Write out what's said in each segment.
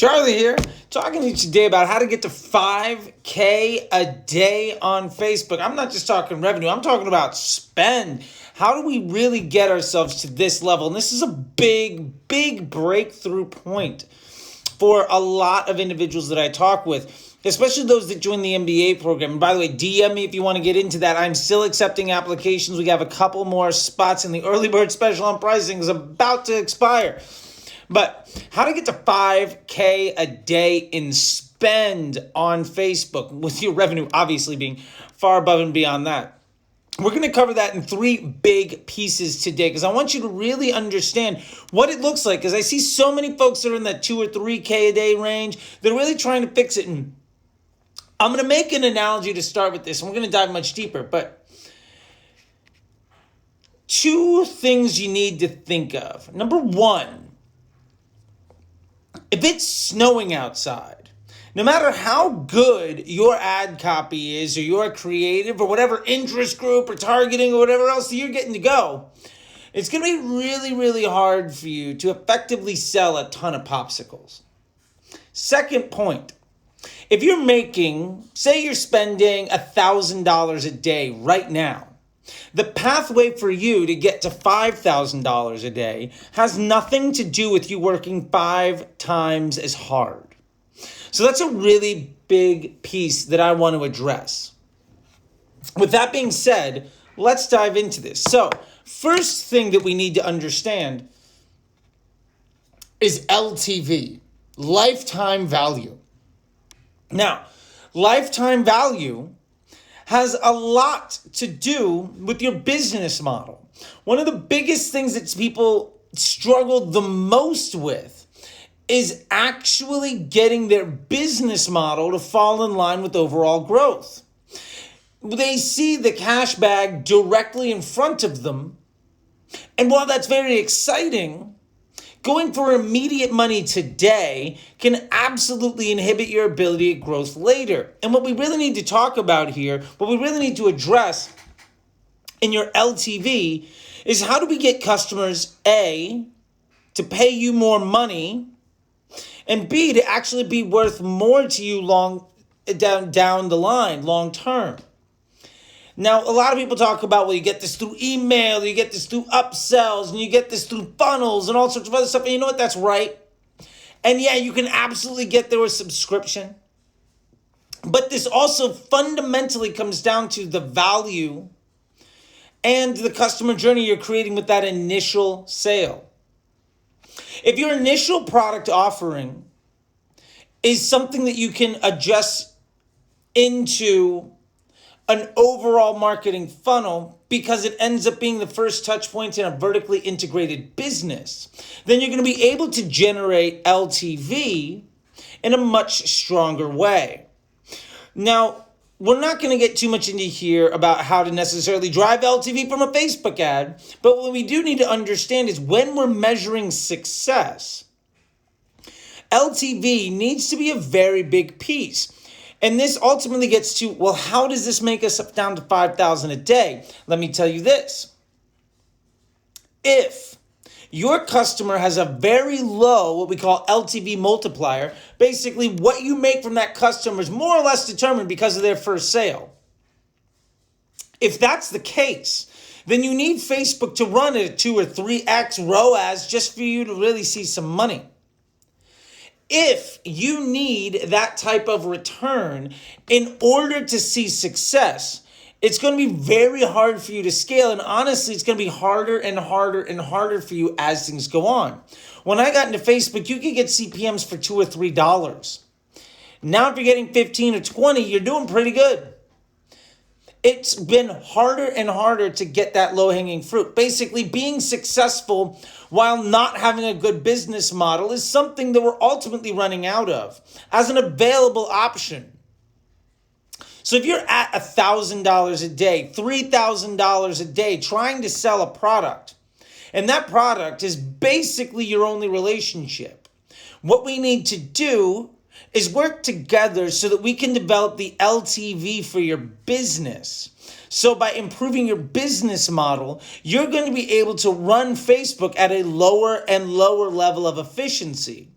Charlie here, talking to you today about how to get to 5K a day on Facebook. I'm not just talking revenue, I'm talking about spend. How do we really get ourselves to this level? And this is a big breakthrough point for a lot of individuals that I talk with, especially those that join the MBA program. And by the way, DM me if you want to get into that. I'm still accepting applications. We have a couple more spots, and the early bird special on pricing is about to expire. But how to get to 5K a day in spend on Facebook, with your revenue obviously being far above and beyond that. We're going to cover that in 3 big pieces today because I want you to really understand what it looks like, because I see so many folks that are in that 2 or 3K a day range. They're really trying to fix it. And I'm going to make an analogy to start with this, and we're going to dive much deeper. But 2 things you need to think of. Number 1, if it's snowing outside, no matter how good your ad copy is or your creative or whatever interest group or targeting or whatever else you're getting to go, it's going to be really hard for you to effectively sell a ton of popsicles. Second point, if you're making, say you're spending $1,000 a day right now, the pathway for you to get to $5,000 a day has nothing to do with you working 5 times as hard. So that's a really big piece that I want to address. With that being said, let's dive into this. So, first thing that we need to understand is LTV, lifetime value. Now, lifetime value has a lot to do with your business model. One of the biggest things that people struggle the most with is actually getting their business model to fall in line with overall growth. They see the cash bag directly in front of them, and while that's very exciting, going for immediate money today can absolutely inhibit your ability at growth later. And what we really need to talk about here, what we really need to address in your LTV is how do we get customers, A, to pay you more money, and B, to actually be worth more to you down the line, long term. Now, a lot of people talk about, well, you get this through email, you get this through upsells, and you get this through funnels and all sorts of other stuff. And you know what? That's right. And yeah, you can absolutely get there with subscription. But this also fundamentally comes down to the value and the customer journey you're creating with that initial sale. If your initial product offering is something that you can adjust into an overall marketing funnel because it ends up being the first touch point in a vertically integrated business, then you're going to be able to generate LTV in a much stronger way. Now, we're not going to get too much into here about how to necessarily drive LTV from a Facebook ad, but what we do need to understand is when we're measuring success, LTV needs to be a very big piece. And this ultimately gets to, well, how does this make us up down to $5,000 a day? Let me tell you this. If your customer has a very low, what we call LTV multiplier, basically what you make from that customer is more or less determined because of their first sale. If that's the case, then you need Facebook to run at a 2 or 3x ROAS just for you to really see some money. If you need that type of return in order to see success, it's going to be very hard for you to scale. And honestly, it's going to be harder and harder for you as things go on. When I got into Facebook, you could get CPMs for $2 or $3. Now, if you're getting 15 or 20, you're doing pretty good. It's been harder and harder to get that low-hanging fruit. Basically, being successful while not having a good business model is something that we're ultimately running out of as an available option. So if you're at $1,000 a day, $3,000 a day trying to sell a product, and that product is basically your only relationship, what we need to do is work together so that we can develop the LTV for your business. So by improving your business model, you're going to be able to run Facebook at a lower and lower level of efficiency.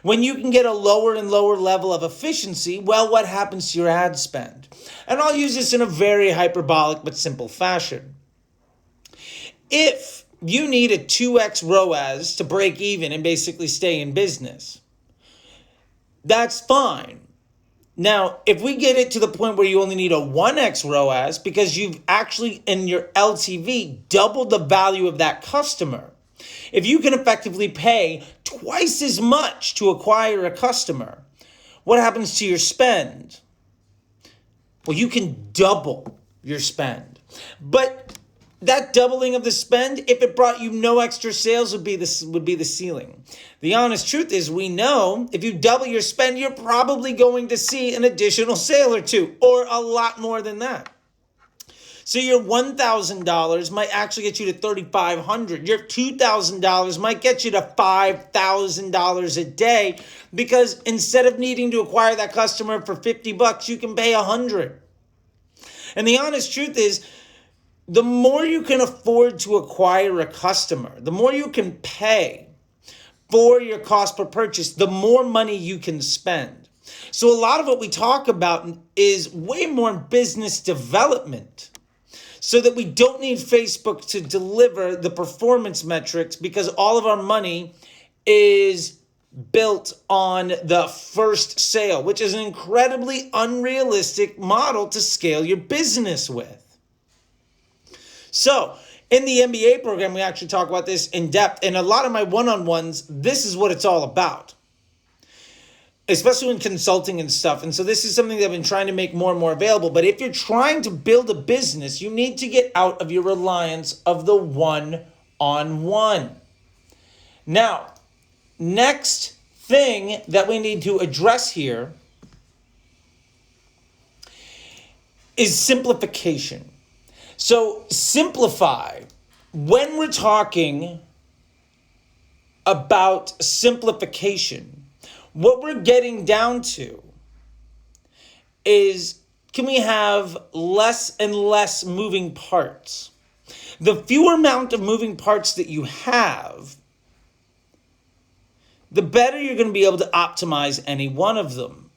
When you can get a lower and lower level of efficiency, well, what happens to your ad spend? And I'll use this in a very hyperbolic but simple fashion. If you need a 2x ROAS to break even and basically stay in business, that's fine. Now, if we get it to the point where you only need a 1x ROAS because you've actually, in your LTV, doubled the value of that customer, if you can effectively pay twice as much to acquire a customer, what happens to your spend? Well, you can double your spend. But that doubling of the spend, if it brought you no extra sales, would be the ceiling. The honest truth is, we know if you double your spend, you're probably going to see an additional sale or two, or a lot more than that. So your $1,000 might actually get you to $3,500. Your $2,000 might get you to $5,000 a day, because instead of needing to acquire that customer for $50, you can pay $100. And the honest truth is, the more you can afford to acquire a customer, the more you can pay for your cost per purchase, the more money you can spend. So a lot of what we talk about is way more business development, so that we don't need Facebook to deliver the performance metrics, because all of our money is built on the first sale, which is an incredibly unrealistic model to scale your business with. So in the MBA program, we actually talk about this in depth. And a lot of my one-on-ones, this is what it's all about, especially in consulting and stuff. And so this is something that I've been trying to make more and more available. But if you're trying to build a business, you need to get out of your reliance of the one-on-one. Now, next thing that we need to address here is simplification. So simplify, when we're talking about simplification, what we're getting down to is, can we have less and less moving parts? The fewer amount of moving parts that you have, the better you're going to be able to optimize any one of them.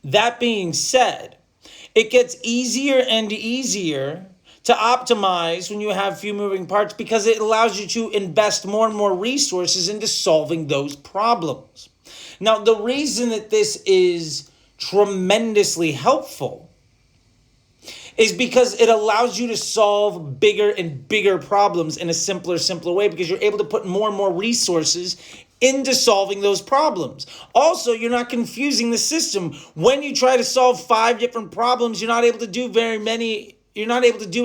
That being said, it gets easier and easier to optimize when you have few moving parts, because it allows you to invest more and more resources into solving those problems. Now, the reason that this is tremendously helpful is because it allows you to solve bigger and bigger problems in a simpler way, because you're able to put more and more resources into solving those problems. Also, you're not confusing the system. When you try to solve 5 different problems, you're not able to do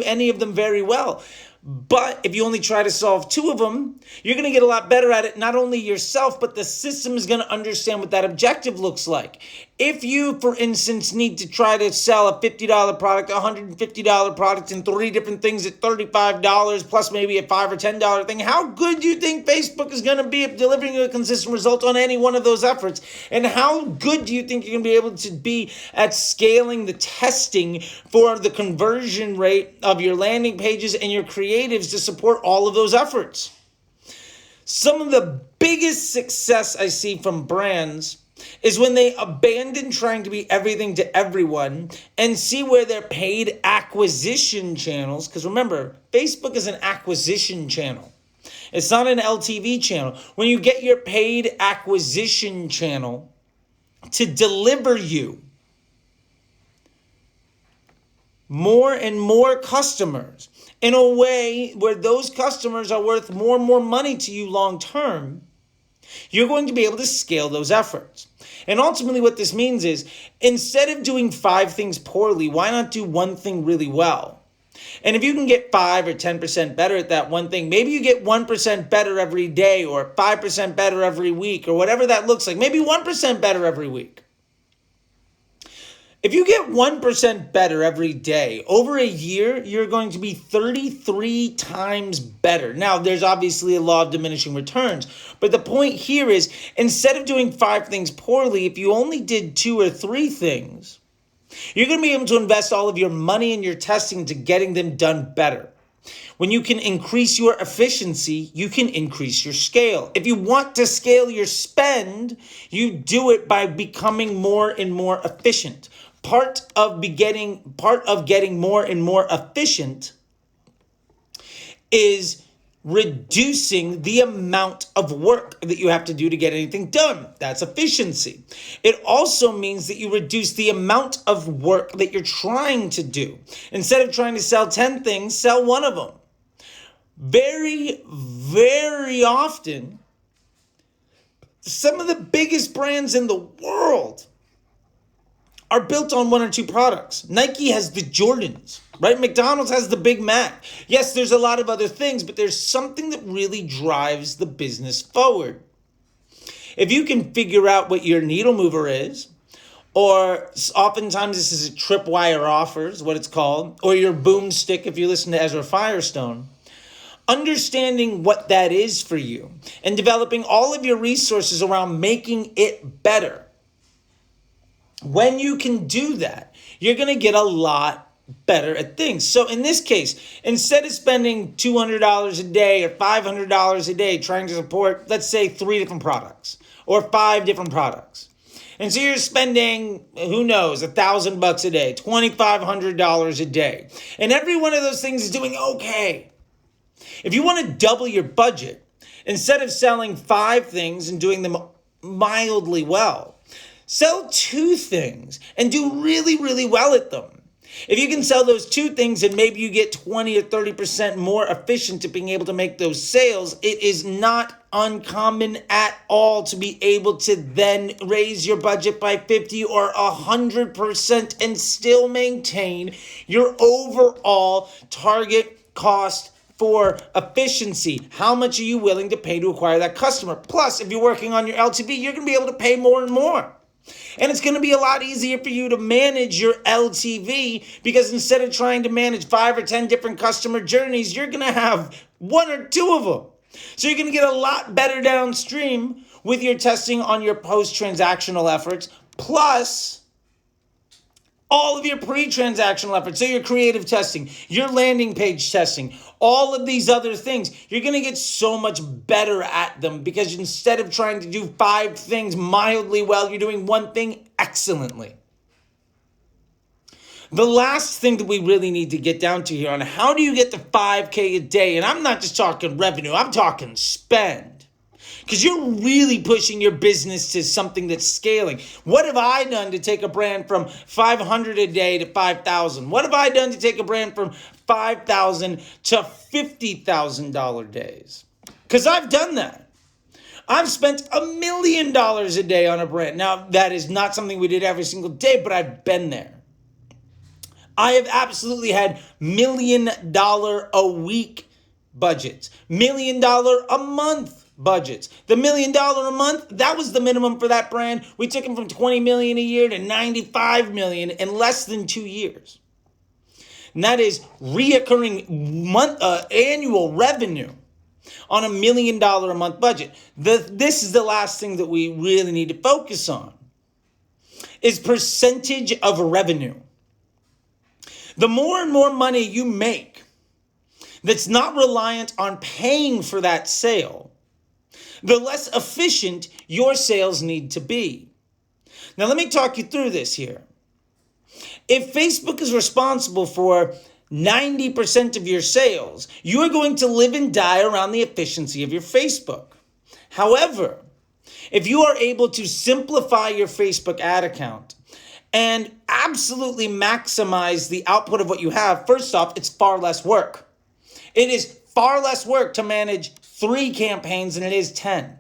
any of them very well. But if you only try to solve 2 of them, you're going to get a lot better at it. Not only yourself, but the system is going to understand what that objective looks like. If you, for instance, need to try to sell a $50 product, a $150 product, and 3 different things at $35, plus maybe a $5 or $10 thing, how good do you think Facebook is going to be at delivering you a consistent result on any one of those efforts? And how good do you think you're going to be able to be at scaling the testing for the conversion rate of your landing pages and your creatives to support all of those efforts? Some of the biggest success I see from brands is when they abandon trying to be everything to everyone and see where their paid acquisition channels, because remember, Facebook is an acquisition channel. It's not an LTV channel. When you get your paid acquisition channel to deliver you more and more customers in a way where those customers are worth more and more money to you long term, you're going to be able to scale those efforts. And ultimately what this means is, instead of doing 5 things poorly, why not do 1 thing really well? And if you can get 5 or 10% better at that one thing, maybe you get 1% better every day, or 5% better every week, or whatever that looks like. Maybe 1% better every week. If you get 1% better every day, over a year, you're going to be 33 times better. Now, there's obviously a law of diminishing returns, but the point here is, instead of doing 5 things poorly, if you only did 2 or 3 things, you're going to be able to invest all of your money and your testing to getting them done better. When you can increase your efficiency, you can increase your scale. If you want to scale your spend, you do it by becoming more and more efficient. Part of getting more and more efficient is reducing the amount of work that you have to do to get anything done. That's efficiency. It also means that you reduce the amount of work that you're trying to do. Instead of trying to sell 10 things, sell one of them. Very, very often, some of the biggest brands in the world are built on one or two products. Nike has the Jordans, right? McDonald's has the Big Mac. Yes, there's a lot of other things, but there's something that really drives the business forward. If you can figure out what your needle mover is, or oftentimes this is a tripwire offers, what it's called, or your boomstick if you listen to Ezra Firestone, understanding what that is for you and developing all of your resources around making it better. When you can do that, you're going to get a lot better at things. So in this case, instead of spending $200 a day or $500 a day trying to support, let's say, 3 different products or 5 different products. And so you're spending, who knows, $1,000 a day, $2,500 a day. And every one of those things is doing okay. If you want to double your budget, instead of selling 5 things and doing them mildly well, sell 2 things and do really, really well at them. If you can sell those 2 things and maybe you get 20 or 30% more efficient at being able to make those sales, it is not uncommon at all to be able to then raise your budget by 50 or 100% and still maintain your overall target cost for efficiency. How much are you willing to pay to acquire that customer? Plus, if you're working on your LTV, you're going to be able to pay more and more. And it's going to be a lot easier for you to manage your LTV because instead of trying to manage 5 or 10 different customer journeys, you're going to have 1 or 2 of them. So you're going to get a lot better downstream with your testing on your post-transactional efforts, plus all of your pre-transactional efforts. So your creative testing, your landing page testing, all of these other things, you're going to get so much better at them because instead of trying to do 5 things mildly well, you're doing 1 thing excellently. The last thing that we really need to get down to here on how do you get to 5K a day, and I'm not just talking revenue, I'm talking spend. Because you're really pushing your business to something that's scaling. What have I done to take a brand from 500 a day to 5,000? What have I done to take a brand from 5,000 to $50,000 days? Because I've done that. I've spent $1 million a day on a brand. Now, that is not something we did every single day, but I've been there. I have absolutely had $1 million a week budgets, $1 million a month budgets. The $1 million a month, that was the minimum for that brand. We took them from $20 million a year to $95 million in less than 2 years. And that is reoccurring annual revenue on $1 million a month budget. This is the last thing that we really need to focus on is percentage of revenue. The more and more money you make that's not reliant on paying for that sale, the less efficient your sales need to be. Now, let me talk you through this here. If Facebook is responsible for 90% of your sales, you are going to live and die around the efficiency of your Facebook. However, if you are able to simplify your Facebook ad account and absolutely maximize the output of what you have, first off, it's far less work. It is far less work to manage 3 campaigns than it is 10.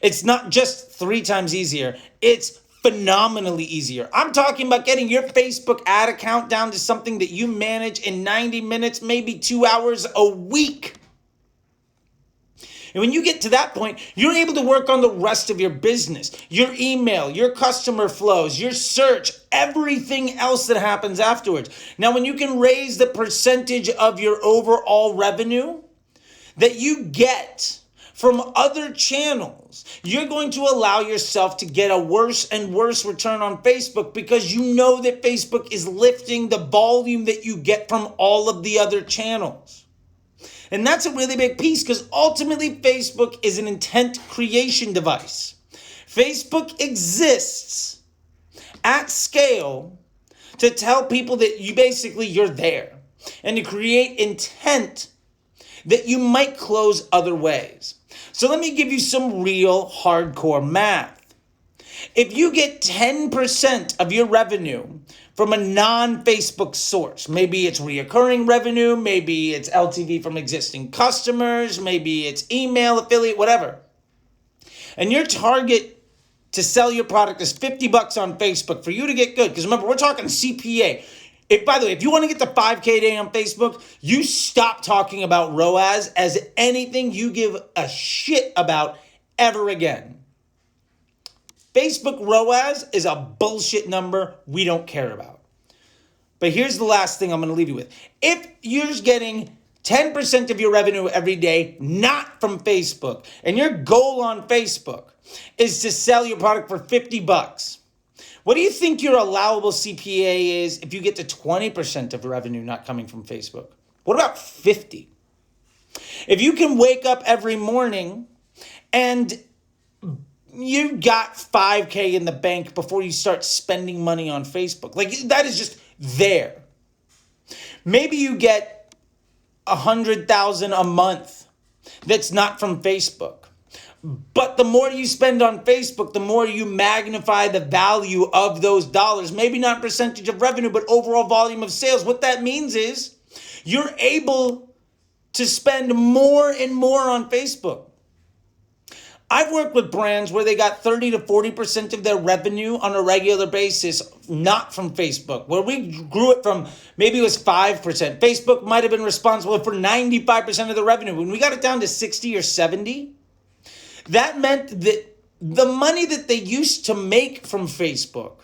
It's not just 3 times easier. It's phenomenally easier. I'm talking about getting your Facebook ad account down to something that you manage in 90 minutes, maybe 2 hours a week. And when you get to that point, you're able to work on the rest of your business, your email, your customer flows, your search, everything else that happens afterwards. Now, when you can raise the percentage of your overall revenue that you get from other channels, you're going to allow yourself to get a worse and worse return on Facebook because you know that Facebook is lifting the volume that you get from all of the other channels. And that's a really big piece because ultimately Facebook is an intent creation device. Facebook exists at scale to tell people that you're there and to create intent that you might close other ways. So let me give you some real hardcore math. If you get 10% of your revenue from a non-Facebook source, maybe it's reoccurring revenue, maybe it's LTV from existing customers, maybe it's email, affiliate, whatever, and your target to sell your product is $50 on Facebook for you to get good, because remember, we're talking CPA. By the way, if you want to get to 5K a day on Facebook, you stop talking about ROAS as anything you give a shit about ever again. Facebook ROAS is a bullshit number we don't care about. But here's the last thing I'm going to leave you with. If you're getting 10% of your revenue every day, not from Facebook, and your goal on Facebook is to sell your product for $50, what do you think your allowable CPA is if you get to 20% of revenue not coming from Facebook? What about 50? If you can wake up every morning and you got 5K in the bank before you start spending money on Facebook, like that is just there. Maybe you get 100,000 a month that's not from Facebook. But the more you spend on Facebook, the more you magnify the value of those dollars. Maybe not percentage of revenue, but overall volume of sales. What that means is you're able to spend more and more on Facebook. I've worked with brands where they got 30 to 40% of their revenue on a regular basis, not from Facebook, where we grew it from maybe it was 5%. Facebook might have been responsible for 95% of the revenue. When we got it down to 60 or 70, that meant that the money that they used to make from Facebook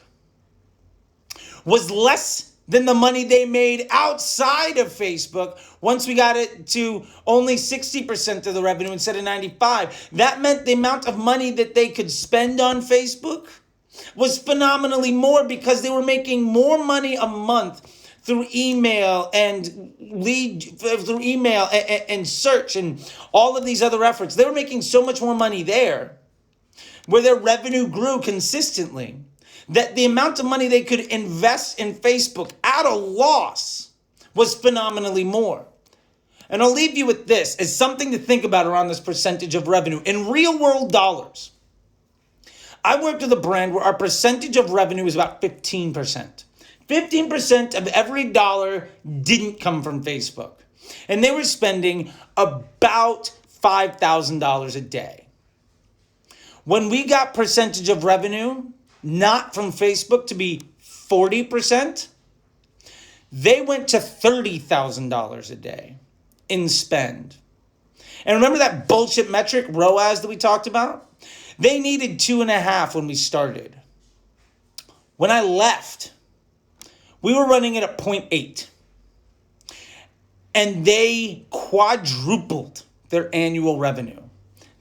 was less than the money they made outside of Facebook once we got it to only 60% of the revenue instead of 95. That meant the amount of money that they could spend on Facebook was phenomenally more because they were making more money a month through email and and search and all of these other efforts. They were making so much more money there where their revenue grew consistently that the amount of money they could invest in Facebook at a loss was phenomenally more. And I'll leave you with this as something to think about around this percentage of revenue. In real world dollars, I worked with a brand where our percentage of revenue is about 15%. 15% of every dollar didn't come from Facebook. And they were spending about $5,000 a day. When we got percentage of revenue not from Facebook to be 40%, they went to $30,000 a day in spend. And remember that bullshit metric, ROAS, that we talked about? They needed 2.5 when we started. When I left, we were running it at 0.8. And they quadrupled their annual revenue.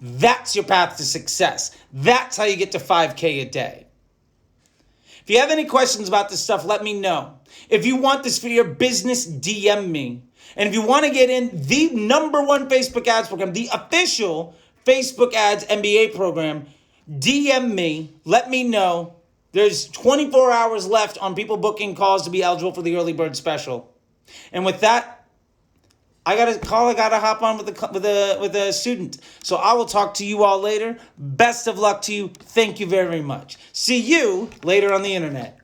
That's your path to success. That's how you get to 5K a day. If you have any questions about this stuff, let me know. If you want this for your business, DM me. And if you want to get in the #1 Facebook ads program, the official Facebook ads MBA program, DM me. Let me know. There's 24 hours left on people booking calls to be eligible for the early bird special. And with that, I got a call. I got to hop on with a student. So I will talk to you all later. Best of luck to you. Thank you very much. See you later on the internet.